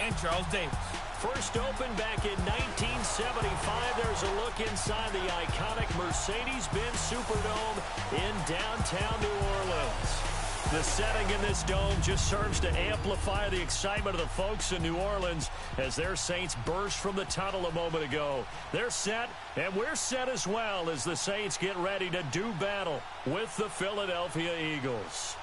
and Charles Davis. First opened back in 1975. There's a look inside the iconic Mercedes-Benz Superdome in downtown New Orleans. The setting in this dome just serves to amplify the excitement of the folks in New Orleans as their Saints burst from the tunnel a moment ago. They're set, and we're set as well as the Saints get ready to do battle with the Philadelphia Eagles.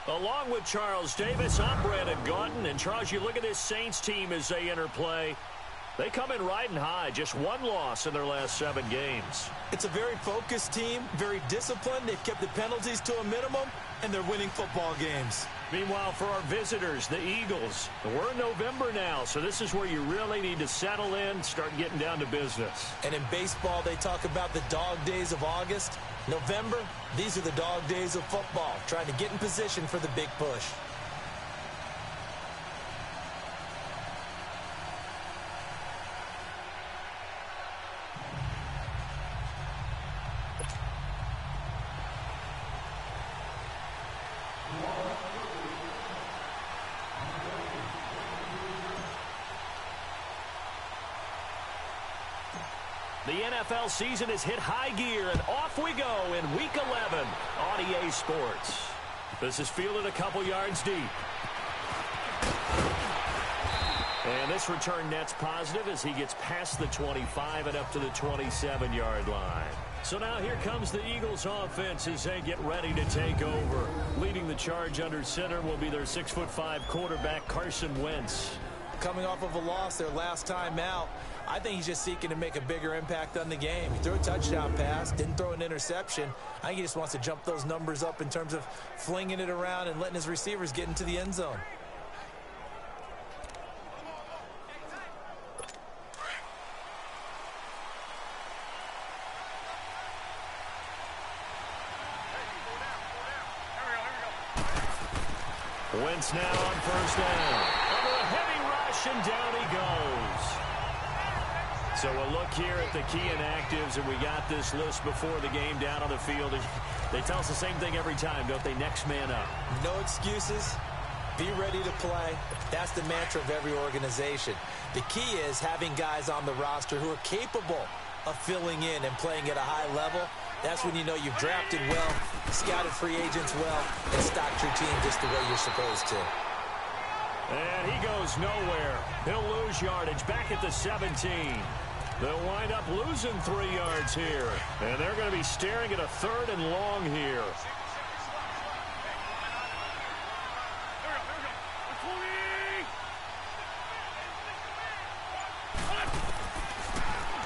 Along with Charles Davis, I'm Brandon Gaudin. And, Charles, you look at this Saints team as they enter play. They come in riding high, just one loss in their last 7 games. It's a very focused team, very disciplined. They've kept the penalties to a minimum, and they're winning football games. Meanwhile, for our visitors, the Eagles, we're in November now, so this is where you really need to settle in, start getting down to business. And in baseball, they talk about the dog days of August. November, these are the dog days of football, trying to get in position for the big push. The NFL season has hit high gear, and off we go in Week 11 on EA Sports. This is fielded a couple yards deep. And this return net's positive as he gets past the 25 and up to the 27-yard line. So now here comes the Eagles offense as they get ready to take over. Leading the charge under center will be their 6'5" quarterback, Carson Wentz. Coming off of a loss their last time out, I think he's just seeking to make a bigger impact on the game. He threw a touchdown pass, didn't throw an interception. I think he just wants to jump those numbers up in terms of flinging it around and letting his receivers get into the end zone. Wentz now on first down. Under a heavy rush, and down he goes. So a look here at the key inactives, and we got this list before the game down on the field. They tell us the same thing every time, don't they? Next man up. No excuses. Be ready to play. That's the mantra of every organization. The key is having guys on the roster who are capable of filling in and playing at a high level. That's when you know you've drafted well, scouted free agents well, and stocked your team just the way you're supposed to. And he goes nowhere. He'll lose yardage back at the 17. They'll wind up losing 3 yards here. And they're going to be staring at a 3rd and long here.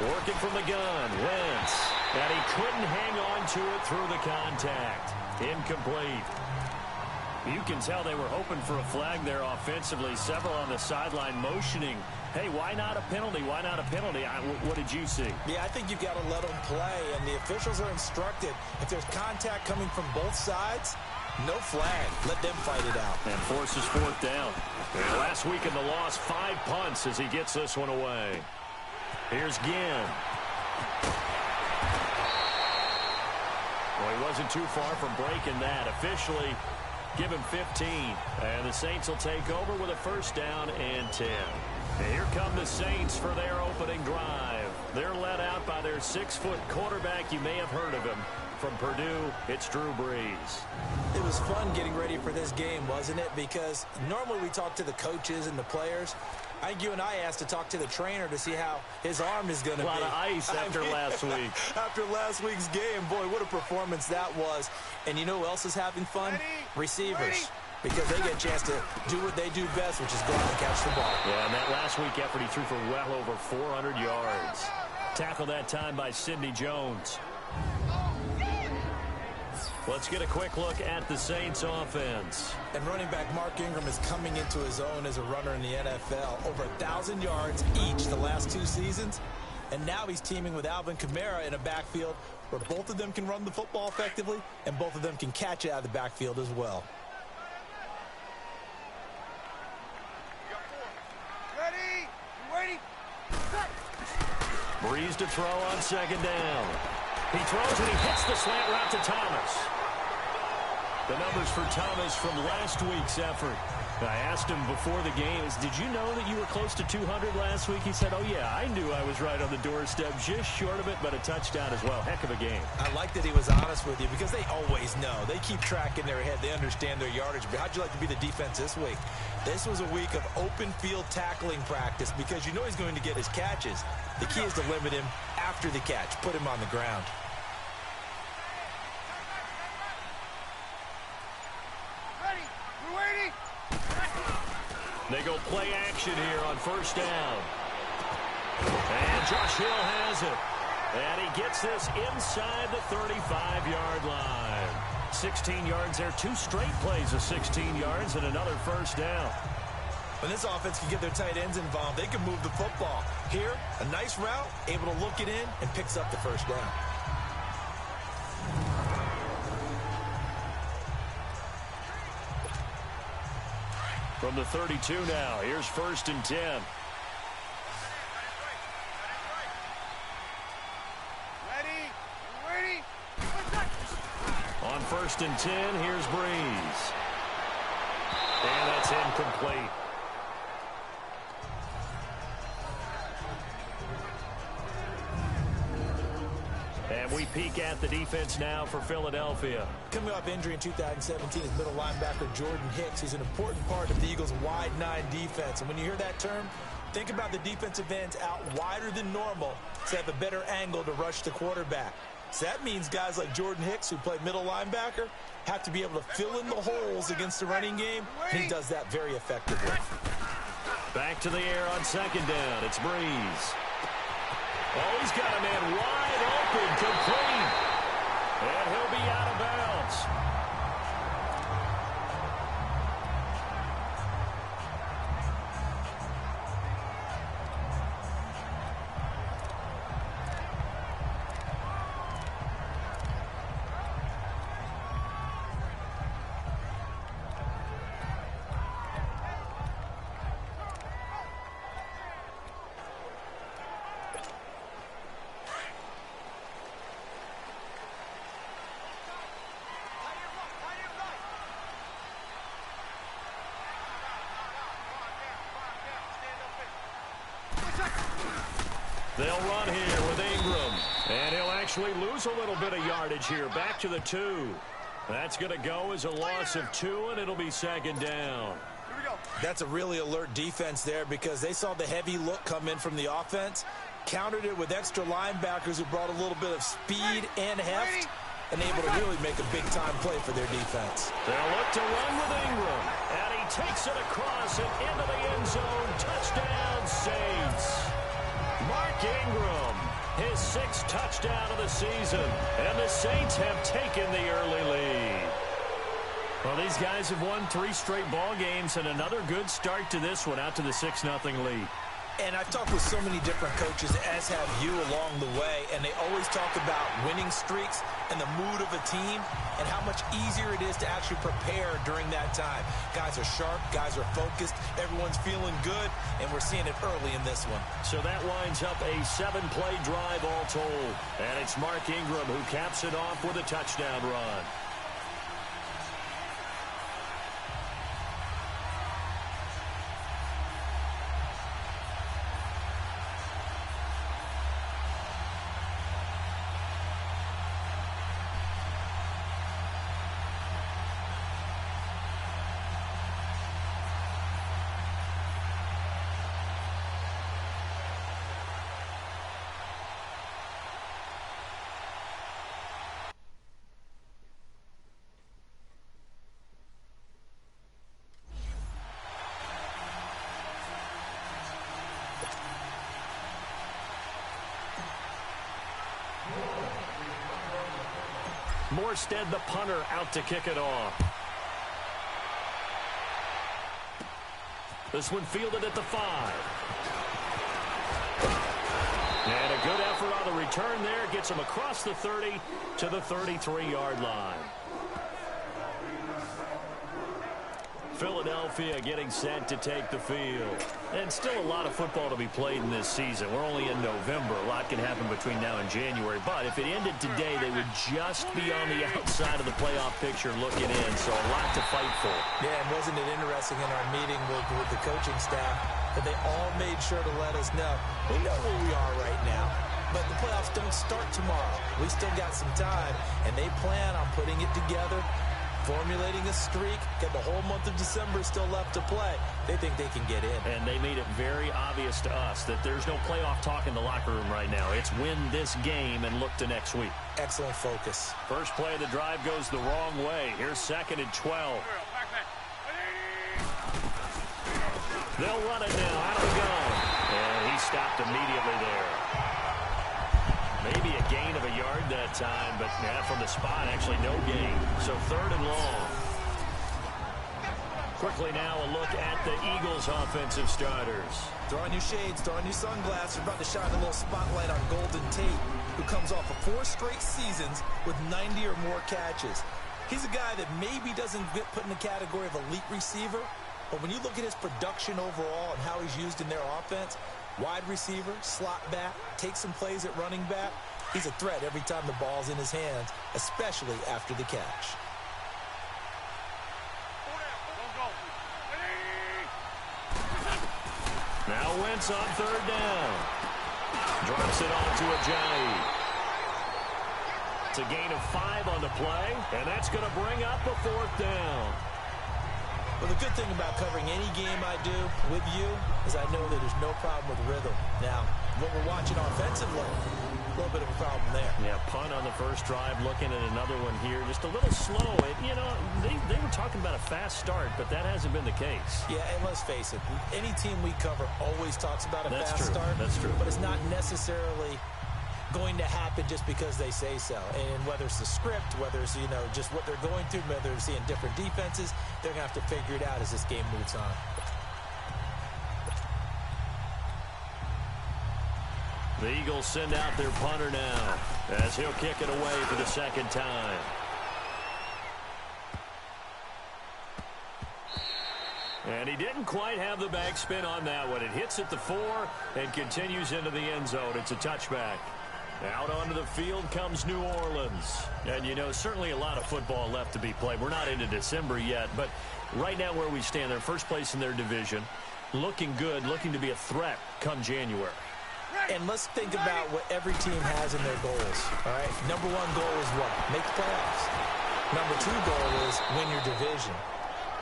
Working from the gun, Wentz. And he couldn't hang on to it through the contact. Incomplete. You can tell they were hoping for a flag there offensively. Several on the sideline motioning. Hey, why not a penalty? Why not a penalty? What did you see? Yeah, I think you've got to let them play, and the officials are instructed. If there's contact coming from both sides, no flag. Let them fight it out. And forces 4th down. And last week in the loss, 5 punts as he gets this one away. Here's Ginn. Well, he wasn't too far from breaking that. Officially, give him 15. And the Saints will take over with a first down and 10. And here come the Saints for their opening drive. They're led out by their 6-foot quarterback. You may have heard of him. From Purdue, it's Drew Brees. It was fun getting ready for this game, wasn't it? Because normally we talk to the coaches and the players. I think you and I asked to talk to the trainer to see how his arm is going to be. A lot of ice after last week. After last week's game, boy, what a performance that was. And you know who else is having fun? Receivers. Because they get a chance to do what they do best, which is go out and catch the ball. Yeah, and that last week effort, he threw for well over 400 yards. Tackled that time by Sidney Jones. Let's get a quick look at the Saints offense. And running back Mark Ingram is coming into his own as a runner in the NFL. Over 1,000 yards each the last 2 seasons. And now he's teaming with Alvin Kamara in a backfield where both of them can run the football effectively and both of them can catch it out of the backfield as well. Brees to throw on second down. He throws and he hits the slant route to Thomas. The numbers for Thomas from last week's effort. I asked him before the game, did you know that you were close to 200 last week? He said, oh, yeah, I knew I was right on the doorstep, just short of it, but a touchdown as well. Heck of a game. I like that he was honest with you because they always know. They keep track in their head. They understand their yardage. But how'd you like to be the defense this week? This was a week of open field tackling practice because you know he's going to get his catches. The key is to limit him after the catch, put him on the ground. They go play action here on first down. And Josh Hill has it. And he gets this inside the 35-yard line. 16 yards there. 2 straight plays of 16 yards and another first down. When this offense can get their tight ends involved, they can move the football. Here, a nice route, able to look it in, and picks up the first down. From the 32 now, here's 1st and 10. Ready. On 1st and 10, here's Breeze. And that's incomplete. And we peek at the defense now for Philadelphia. Coming off injury in 2017 is middle linebacker Jordan Hicks. He's an important part of the Eagles' wide 9 defense. And when you hear that term, think about the defensive ends out wider than normal to have a better angle to rush the quarterback. So that means guys like Jordan Hicks, who play middle linebacker, have to be able to fill in the holes against the running game. And he does that very effectively. Back to the air on 2nd down. It's Breeze. Oh, he's got a man wide open, complete. And he'll be out of bounds. They'll run here with Ingram. And he'll actually lose a little bit of yardage here. Back to the 2. That's going to go as a loss of 2, and it'll be 2nd down. That's a really alert defense there because they saw the heavy look come in from the offense, countered it with extra linebackers who brought a little bit of speed and heft, and able to really make a big-time play for their defense. They'll look to run with Ingram, and he takes it across and into the end zone. Touchdown, Saints. Mark Ingram, his 6th touchdown of the season, and the Saints have taken the early lead. Well, these guys have won 3 straight ball games, and another good start to this one, out to the 6-0 lead. And I've talked with so many different coaches, as have you along the way, and they always talk about winning streaks and the mood of a team and how much easier it is to actually prepare during that time. Guys are sharp, guys are focused, everyone's feeling good, and we're seeing it early in this one. So that winds up a 7-play drive all told, and it's Mark Ingram who caps it off with a touchdown run. Morstead, the punter, out to kick it off. This one fielded at the 5. And a good effort on the return there. Gets him across the 30 to the 33-yard line. Philadelphia getting set to take the field. And still a lot of football to be played in this season. We're only in November. A lot can happen between now and January. But if it ended today, they would just be on the outside of the playoff picture looking in. So a lot to fight for. Yeah, and wasn't it interesting in our meeting with the coaching staff that they all made sure to let us know, we know where we are right now. But the playoffs don't start tomorrow. We still got some time, and they plan on putting it together, formulating a streak, got the whole month of December still left to play. They think they can get in. And they made it very obvious to us that there's no playoff talk in the locker room right now. It's win this game and look to next week. Excellent focus. First play of the drive goes the wrong way. Here's 2nd and 12. They'll run it now. Out of the gun. And he stopped immediately there. Maybe a gain of a yard that time, but from the spot, actually no gain. So 3rd and long. Quickly now a look at the Eagles' offensive starters. Throw on your shades, throw on your sunglasses. We're about to shine a little spotlight on Golden Tate, who comes off of 4 straight seasons with 90 or more catches. He's a guy that maybe doesn't get put in the category of elite receiver, but when you look at his production overall and how he's used in their offense, wide receiver, slot back, take some plays at running back. He's a threat every time the ball's in his hands, especially after the catch. Now Wentz on 3rd down. Drops it on to Ajayi. It's a gain of 5 on the play, and that's going to bring up a 4th down. Well, the good thing about covering any game I do with you is I know that there's no problem with rhythm. Now, what we're watching offensively, a little bit of a problem there. Yeah, punt on the first drive, looking at another one here. Just a little slow. They were talking about a fast start, but that hasn't been the case. Yeah, and let's face it, any team we cover always talks about a fast start. That's true. But it's not necessarily going to happen just because they say so. And whether it's the script, whether it's, just what they're going through, whether they're seeing different defenses, they're going to have to figure it out as this game moves on. The Eagles send out their punter now as he'll kick it away for the 2nd time. And he didn't quite have the backspin on that one. It hits at the 4 and continues into the end zone. It's a touchback. Out onto the field comes New Orleans. And, certainly a lot of football left to be played. We're not into December yet, but right now where we stand, they're first place in their division. Looking good, looking to be a threat come January. And let's think about what every team has in their goals, all right? Number 1 goal is what? Make the playoffs. Number 2 goal is win your division.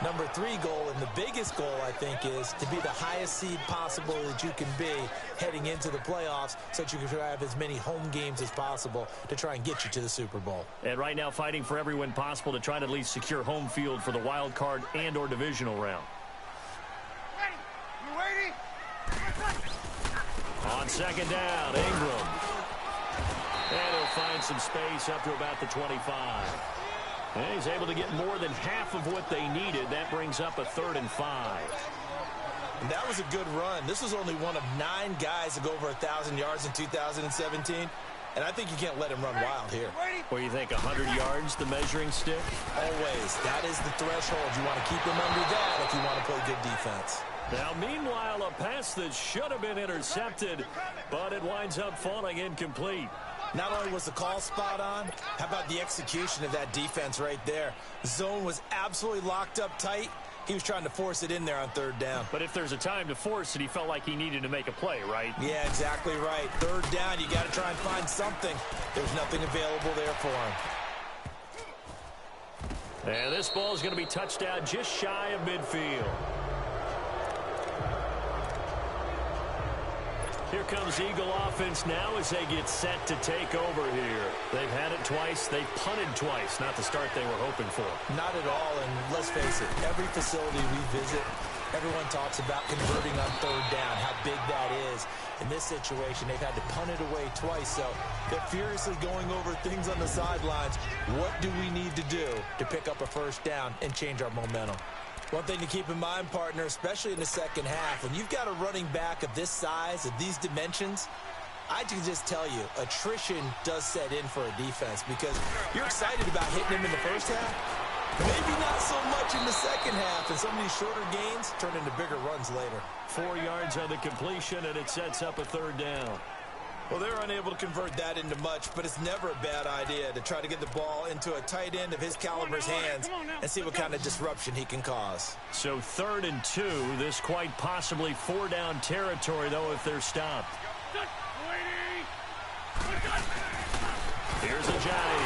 Number 3 goal, and the biggest goal, I think, is to be the highest seed possible that you can be heading into the playoffs so that you can have as many home games as possible to try and get you to the Super Bowl. And right now fighting for every win possible to try to at least secure home field for the wild card and or divisional round. On 2nd down, Ingram. And he'll find some space up to about the 25. And he's able to get more than half of what they needed. That brings up a 3rd and 5. And that was a good run. This was only one of 9 guys to go over 1,000 yards in 2017. And I think you can't let him run wild here. What do you think, 100 yards, the measuring stick? Always. That is the threshold. You want to keep him under that if you want to play good defense. Now, meanwhile, a pass that should have been intercepted, but it winds up falling incomplete. Not only was the call spot on, how about the execution of that defense right there? The zone was absolutely locked up tight. He was trying to force it in there on 3rd down. But if there's a time to force it, he felt like he needed to make a play, right? Yeah, exactly right. 3rd down, you got to try and find something. There's nothing available there for him. And this ball is going to be touched down just shy of midfield. Here comes Eagle offense now as they get set to take over here. They've had it twice. They've punted twice. Not the start they were hoping for. Not at all, and let's face it, every facility we visit, everyone talks about converting on 3rd down, how big that is. In this situation, they've had to punt it away twice, so they're furiously going over things on the sidelines. What do we need to do to pick up a 1st down and change our momentum? One thing to keep in mind, partner, especially in the second half, when you've got a running back of this size, of these dimensions, I can just tell you, attrition does set in for a defense because you're excited about hitting him in the first half, Maybe not so much in the second half, and some of these shorter gains turn into bigger runs later. 4 yards on the completion, and it sets up a third down. Well, they're unable to convert that into much, but it's never a bad idea to try to get the ball into a tight end of his caliber's hands and see what kind of disruption he can cause. So 3rd and 2, this quite possibly 4-down territory, though, if they're stopped. Here's Ajani,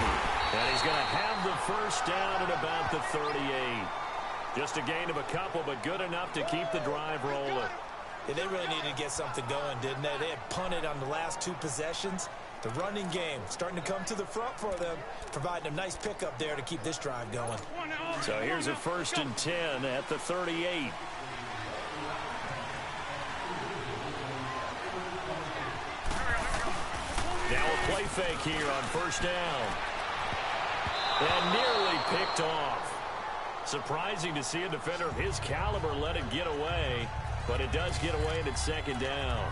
and he's going to have the first down at about the 38. Just a gain of a couple, but good enough to keep the drive rolling. Yeah, they really needed to get something going, didn't they? They had punted on the last 2 possessions. The running game starting to come to the front for them, providing a nice pickup there to keep this drive going. So here's a 1st and 10 at the 38. Now a play fake here on 1st down. And nearly picked off. Surprising to see a defender of his caliber let it get away, but it does get away and it's 2nd down.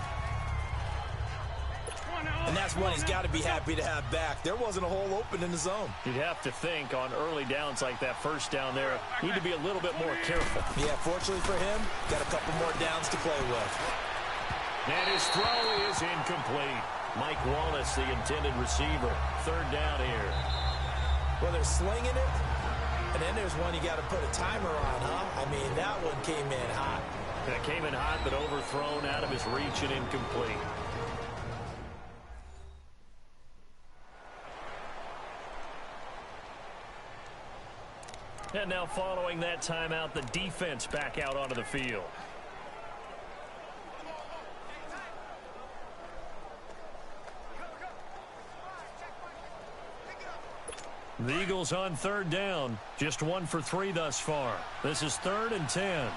And that's one he's got to be happy to have back. There wasn't a hole open in the zone. You'd have to think on early downs like that 1st down there, need to be a little bit more careful. Yeah, fortunately for him, got a couple more downs to play with. And his throw is incomplete. Mike Wallace, the intended receiver. 3rd down here. Well, they're slinging it, and then there's one you got to put a timer on, huh? I mean, that one came in hot. That came in hot, but overthrown out of his reach and incomplete. And now following that timeout, the defense back out onto the field. The Eagles on 3rd down. Just 1 for 3 thus far. This is 3rd and 10.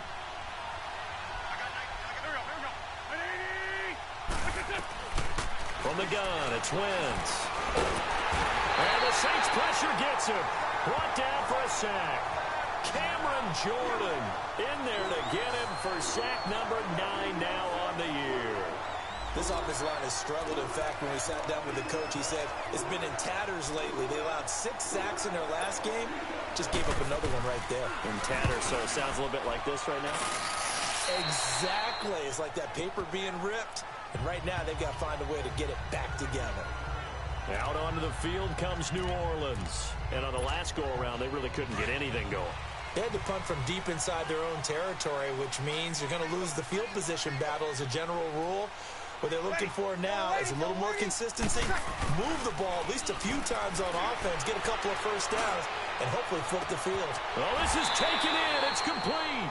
From the gun, it's Wentz. And the Saints pressure gets him. Brought down for a sack. Cameron Jordan in there to get him for sack number 9 now on the year. This offensive line has struggled. In fact, when we sat down with the coach, he said it's been in tatters lately. They allowed 6 sacks in their last game. Just gave up another one right there. In tatters, so it sounds a little bit like this right now? Exactly. It's like that paper being ripped. And right now, they've got to find a way to get it back together. Out onto the field comes New Orleans. And on the last go-around, they really couldn't get anything going. They had to punt from deep inside their own territory, which means you're going to lose the field position battle as a general rule. What they're looking for now is a little more consistency, move the ball at least a few times on offense, get a couple of first downs, and hopefully flip the field. Well, this is taken in. It's complete.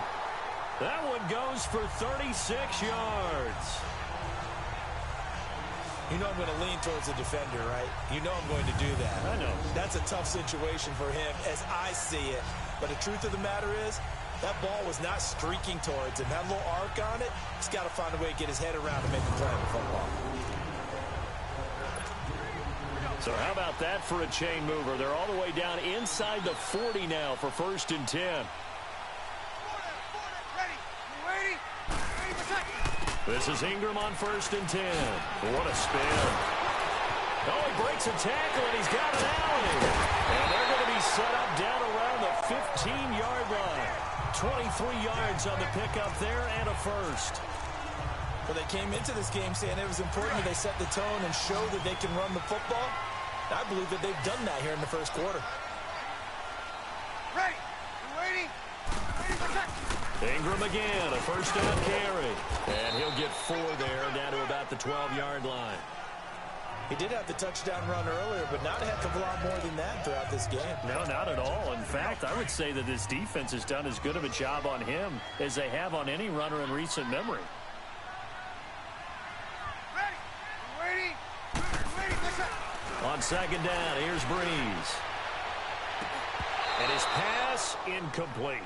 That one goes for 36 yards. You know I'm going to lean towards the defender, right? You know I'm going to do that. I know. That's a tough situation for him as I see it. But the truth of the matter is, that ball was not streaking towards him. That little arc on it, he's got to find a way to get his head around and make a play on the football. So how about that for a chain mover? They're all the way down inside the 40 now for 1st and 10. This is Ingram on 1st and 10. What a spin. Oh, he breaks a tackle, and he's got an alley. And they're going to be set up down around the 15-yard line. 23 yards on the pickup there and a first. Well, they came into this game saying it was important that they set the tone and show that they can run the football. I believe that they've done that here in the first quarter. Ready. Waiting. Ingram again, a first down carry. And he'll get 4 there, down to about the 12-yard line. He did have the touchdown run earlier, but not a heck of a lot more than that throughout this game. No, not at all. In fact, I would say that this defense has done as good of a job on him as they have on any runner in recent memory. Ready. On 2nd down, here's Breeze. And his pass incomplete.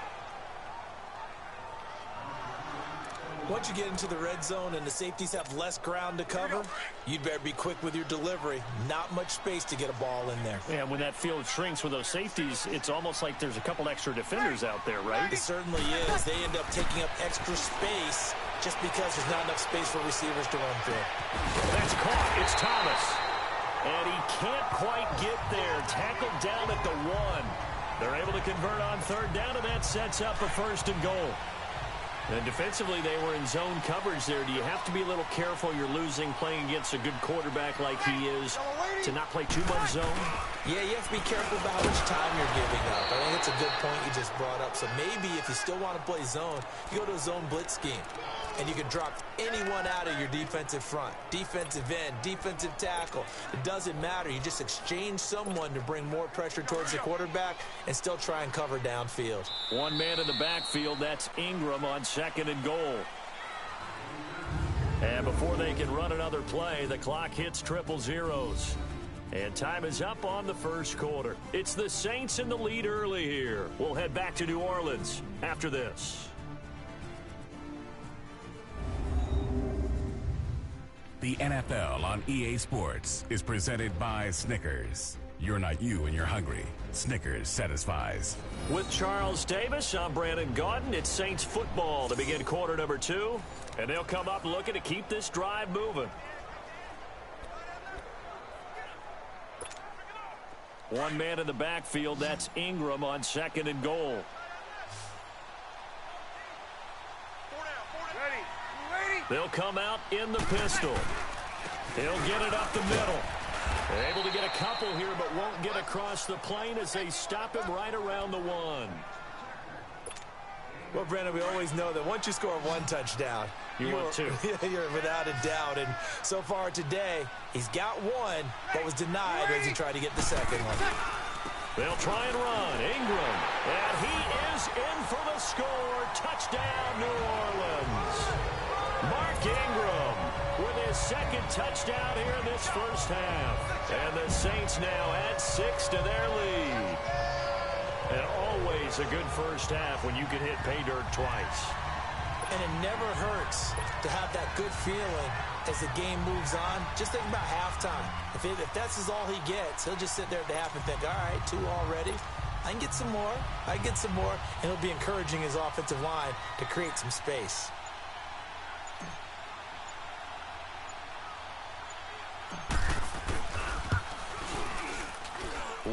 Once you get into the red zone and the safeties have less ground to cover, you'd better be quick with your delivery. Not much space to get a ball in there. And when that field shrinks with those safeties, it's almost like there's a couple extra defenders out there, right? It certainly is. They end up taking up extra space just because there's not enough space for receivers to run through. That's caught. It's Thomas. And he can't quite get there. Tackled down at the 1. They're able to convert on third down, and that sets up a 1st and goal. And defensively, they were in zone coverage there. Do you have to be a little careful? You're losing playing against a good quarterback like he is to not play too much zone? Yeah, you have to be careful about how much time you're giving up. I think it's a good point you just brought up. So maybe if you still want to play zone, you go to a zone blitz scheme. And you can drop anyone out of your defensive front, defensive end, defensive tackle. It doesn't matter. You just exchange someone to bring more pressure towards the quarterback and still try and cover downfield. One man in the backfield, that's Ingram on 2nd and goal. And before they can run another play, the clock hits 000. And time is up on the 1st quarter. It's the Saints in the lead early here. We'll head back to New Orleans after this. The NFL on EA Sports is presented by Snickers. You're not you when you're hungry. Snickers satisfies. With Charles Davis, I'm Brandon Gaudin. It's Saints football to begin quarter number 2. And they'll come up looking to keep this drive moving. One man in the backfield, that's Ingram on 2nd and goal. They'll come out in the pistol. He'll get it up the middle. They're able to get a couple here, but won't get across the plane as they stop him right around the 1. Well, Brandon, we always know that once you score 1 touchdown, you're without a doubt. And so far today, he's got 1, but was denied as he tried to get the 2nd one. They'll try and run. Ingram. And he is in for the score. Touchdown, New Orleans. Mark Ingram with his 2nd touchdown here in this 1st half. And the Saints now add 6 to their lead. And always a good 1st half when you can hit pay dirt twice. And it never hurts to have that good feeling as the game moves on. Just think about halftime. If that's all he gets, he'll just sit there at the half and think, all right, 2 already. I can get some more. I can get some more. And he'll be encouraging his offensive line to create some space.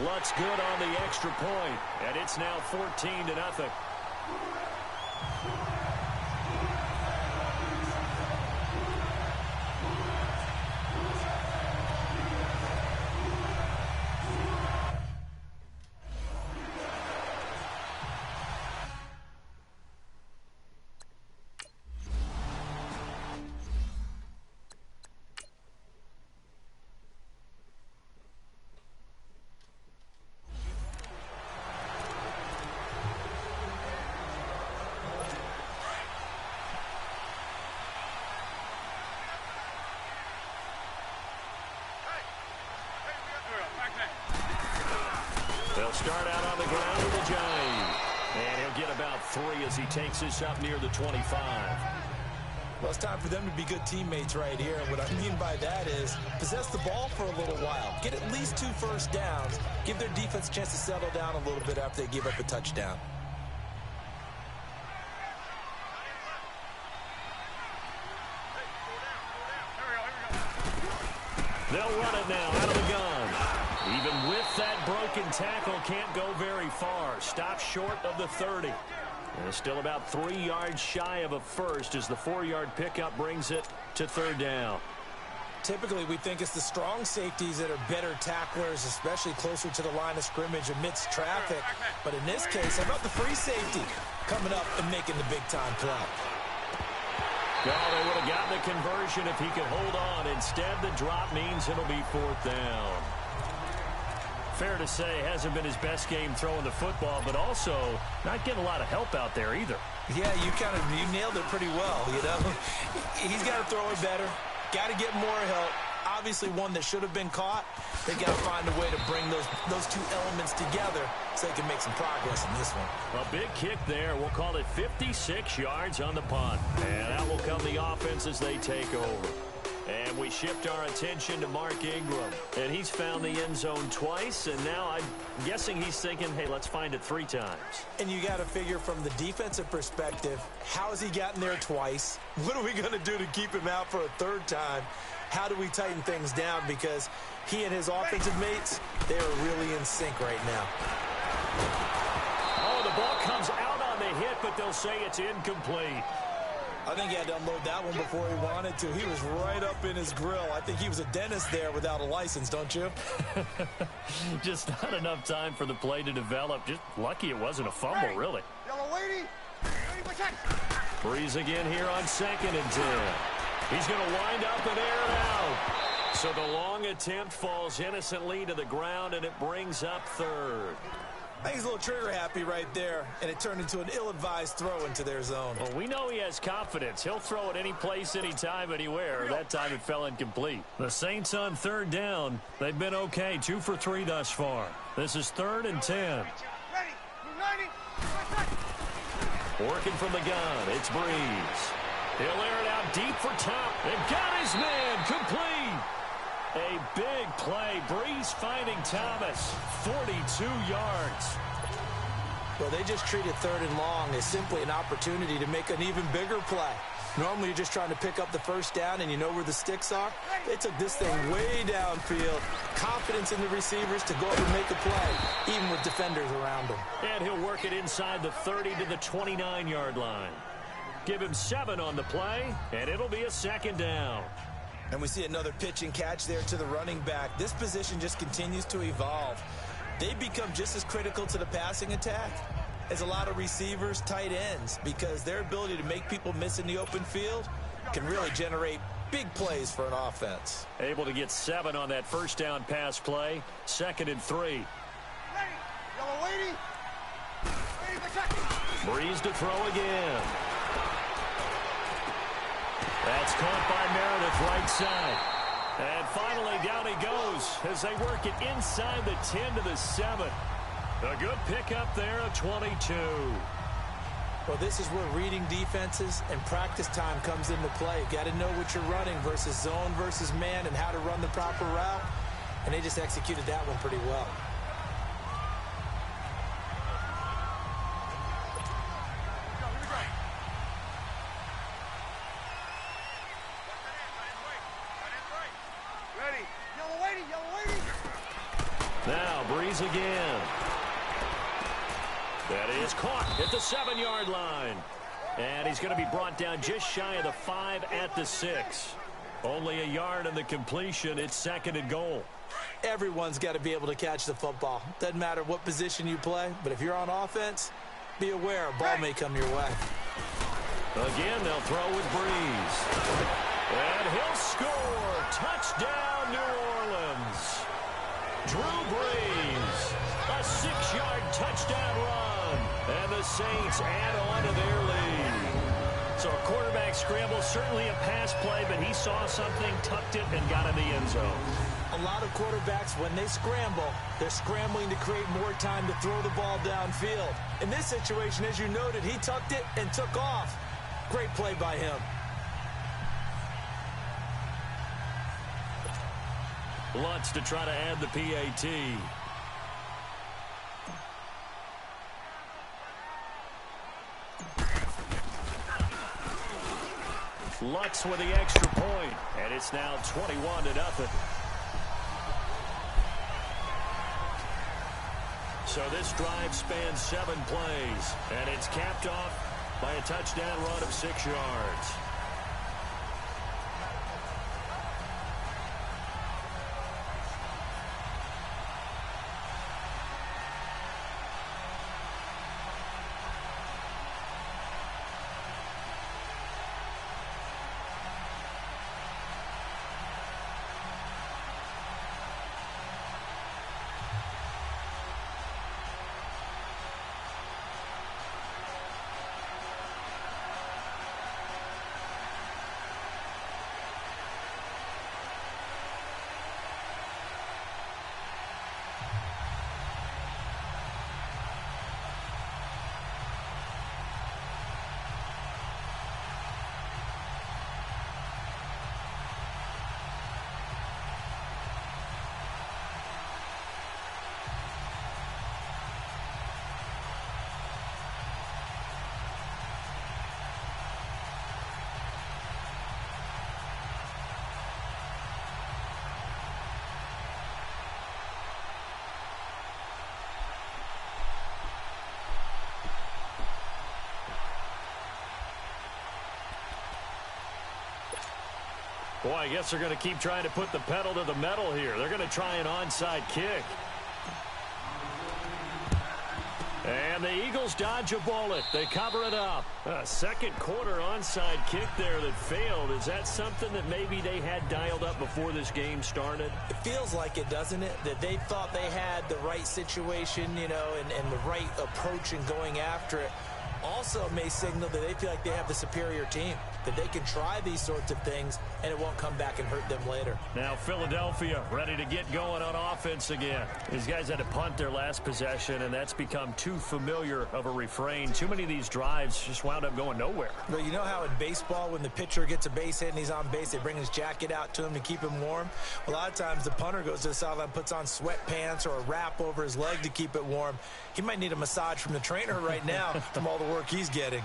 Luck's good on the extra point, and it's now 14-0. They'll start out on the ground with a jive. And he'll get about 3 as he takes this up near the 25. Well, it's time for them to be good teammates right here. And what I mean by that is possess the ball for a little while. Get at least 2 first downs. Give their defense a chance to settle down a little bit after they give up a touchdown. They'll run it now out of the gun. Even with that broken tackle, can't go very far. Stop short of the 30. And still about 3 yards shy of a first as the 4-yard pickup brings it to 3rd down. Typically, we think it's the strong safeties that are better tacklers, especially closer to the line of scrimmage amidst traffic. But in this case, how about the free safety coming up and making the big-time play? No, they would have gotten the conversion if he could hold on. Instead, the drop means it'll be 4th down. Fair to say, hasn't been his best game throwing the football, but also not getting a lot of help out there either. Yeah, you nailed it pretty well, you know. He's got to throw it better, got to get more help. Obviously one that should have been caught. They got to find a way to bring those 2 elements together so they can make some progress in this one. A big kick there. We'll call it 56 yards on the punt. And out will come the offense as they take over. And we shift our attention to Mark Ingram. And he's found the end zone twice, and now I'm guessing he's thinking, hey, let's find it 3 times. And you got to figure from the defensive perspective, how has he gotten there twice? What are we going to do to keep him out for a 3rd time? How do we tighten things down? Because he and his offensive mates, they are really in sync right now. ball comes out on the hit, but they'll say it's incomplete. I think he had to unload that one before he wanted to. He was right up in his grill. I think he was a dentist there without a license, don't you? Just not enough time for the play to develop. Just lucky it wasn't a fumble, really. Yellow waiting. Ready for check. Breeze again here on 2nd and 10. He's going to wind up and air it out. So the long attempt falls innocently to the ground, and it brings up 3rd. I think he's a little trigger happy right there, and it turned into an ill-advised throw into their zone. Well, we know he has confidence. He'll throw it any place, anytime, anywhere. That time it fell incomplete. The Saints on 3rd down. They've been okay, 2 for 3 thus far. This is 3rd and 10. Ready. United. Working from the gun, it's Breeze. He'll air it out deep for top. And got his man complete. A big play. Breeze finding Thomas. 42 yards. Well, they just treated 3rd and long as simply an opportunity to make an even bigger play. Normally, you're just trying to pick up the first down, and you know where the sticks are. They took this thing way downfield. Confidence in the receivers to go up and make a play, even with defenders around them. And he'll work it inside the 30 to the 29-yard line. Give him 7 on the play, and it'll be a 2nd down. And we see another pitch and catch there to the running back. This position just continues to evolve. They become just as critical to the passing attack as a lot of receivers, tight ends, because their ability to make people miss in the open field can really generate big plays for an offense. Able to get 7 on that first down pass play. 2nd and 3. Ready. Yellow waiting. Ready for check. Breeze to throw again. That's caught by Meredith right side. And finally down he goes as they work it inside the 10 to the 7. A good pickup there of 22. Well, this is where reading defenses and practice time comes into play. You got to know what you're running versus zone versus man and how to run the proper route. And they just executed that one pretty well. Ready. Yellow waiting. Yellow waiting. Now Breeze again. That is caught at the 7-yard line. And he's going to be brought down just shy of the 5 at the 6. Only a yard on the completion. It's 2nd and goal. Everyone's got to be able to catch the football. Doesn't matter what position you play, but if you're on offense, be aware a ball may come your way. Again, they'll throw with Breeze. And he'll score. Touchdown, New Orleans. Drew Brees, a 6-yard touchdown run. And the Saints add on to their lead. So a quarterback scramble, certainly a pass play, but he saw something, tucked it, and got in the end zone. A lot of quarterbacks, when they scramble, they're scrambling to create more time to throw the ball downfield. In this situation, as you noted, he tucked it and took off. Great play by him. Lutz to try to add the PAT. Lutz with the extra point, and it's now 21-0. So this drive spans 7 plays, and it's capped off by a touchdown run of 6 yards. Boy, I guess they're going to keep trying to put the pedal to the metal here. They're going to try an onside kick. And the Eagles dodge a bullet. They cover it up. A second quarter onside kick there that failed. Is that something that maybe they had dialed up before this game started? It feels like it, doesn't it? That they thought they had the right situation, you know, and the right approach in going after it. Also may signal that they feel like they have the superior team, that they can try these sorts of things and it won't come back and hurt them later. Now Philadelphia ready to get going on offense again. These guys had to punt their last possession, and that's become too familiar of a refrain. Too many of these drives just wound up going nowhere. But you know how in baseball, when the pitcher gets a base hit and he's on base, they bring his jacket out to him to keep him warm? A lot of times the punter goes to the sideline, puts on sweatpants or a wrap over his leg to keep it warm. He might need a massage from the trainer right now from all the work he's getting.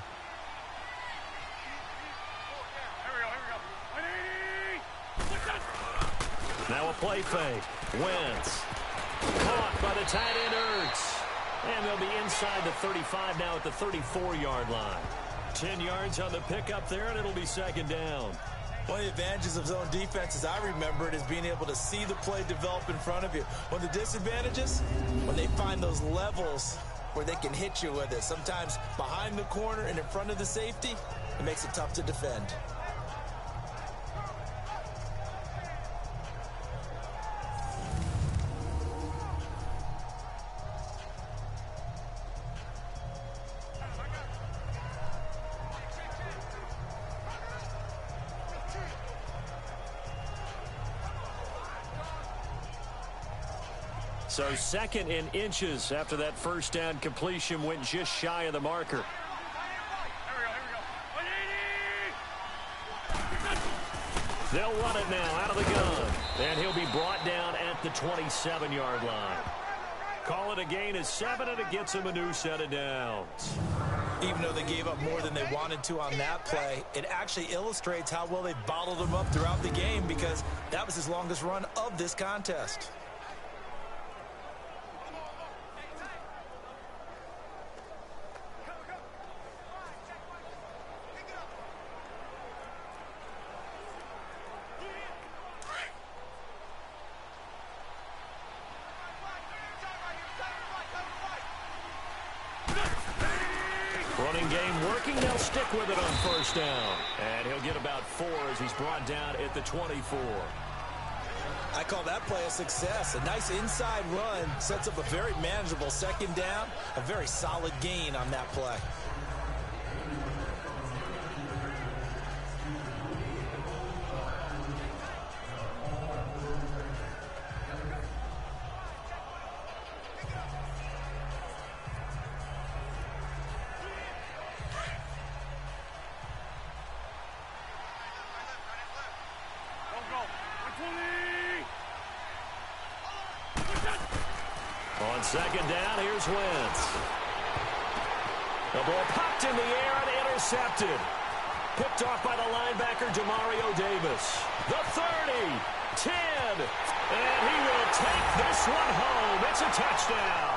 Now a play fake. Wentz. Caught by the tight end Ertz. And they'll be inside the 35 now at the 34-yard line. 10 yards on the pickup there, and it'll be second down. One of the advantages of zone defense, as I remember it, is being able to see the play develop in front of you. One of the disadvantages, when they find those levels where they can hit you with it. Sometimes behind the corner and in front of the safety, it makes it tough to defend. So second in inches after that first down completion went just shy of the marker. They'll run it now out of the gun. And he'll be brought down at the 27-yard line. Call it a gain of 7, and it gets him a new set of downs. Even though they gave up more than they wanted to on that play, it actually illustrates how well they bottled them up throughout the game, because that was his longest run of this contest. Running game working. They'll stick with it on first down. And he'll get about 4 as he's brought down at the 24. I call that play a success. A nice inside run sets up a very manageable second down. A very solid gain on that play. On second down, here's Wentz. The ball popped in the air and intercepted. Picked off by the linebacker, Demario Davis. The 30, 10, and he will take this one home. It's a touchdown.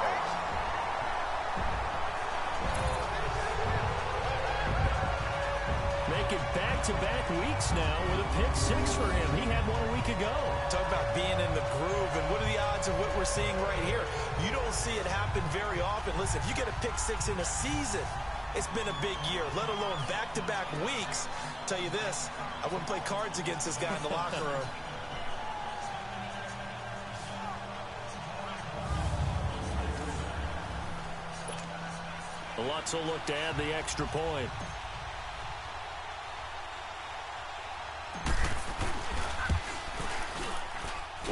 Making back-to-back weeks now with a pick 6 for him. He had one a week ago. Talk about being in the groove, and what are the odds of what we're seeing right here? You don't see it happen very often. Listen, if you get a pick 6 in a season, it's been a big year, let alone back-to-back weeks. I'll tell you this, I wouldn't play cards against this guy in the locker room. Lutz will look to add the extra point.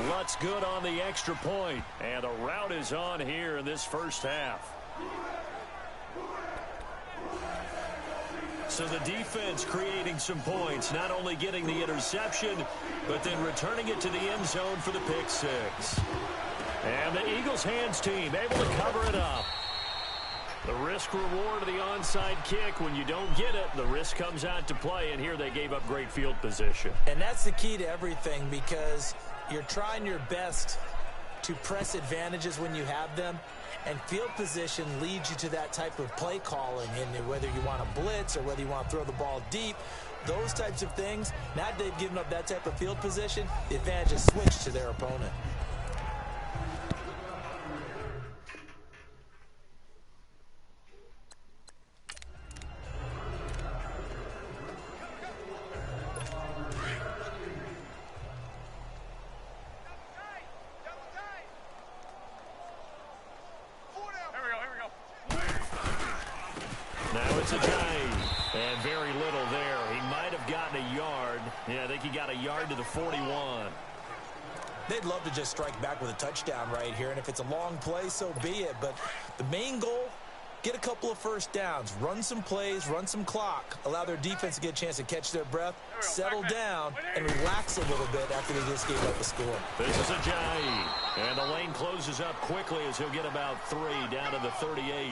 Lutz good on the extra point, and the route is on here in this first half. So the defense creating some points, not only getting the interception, but then returning it to the end zone for the pick 6. And the Eagles hands team able to cover it up. The risk reward of the onside kick, when you don't get it, the risk comes out to play, and here they gave up great field position. And that's the key to everything, because you're trying your best to press advantages when you have them, and field position leads you to that type of play calling. And whether you want to blitz or whether you want to throw the ball deep, those types of things, now that they've given up that type of field position, the advantage is switched to their opponent. Now it's Ajayi, and very little there. He might have gotten a yard. Yeah, I think he got a yard to the 41. They'd love to just strike back with a touchdown right here, and if it's a long play, so be it. But the main goal, get a couple of first downs, run some plays, run some clock, allow their defense to get a chance to catch their breath, settle down, and relax a little bit after they just gave up a score. This is Ajayi, and the lane closes up quickly as he'll get about 3 down to the 38.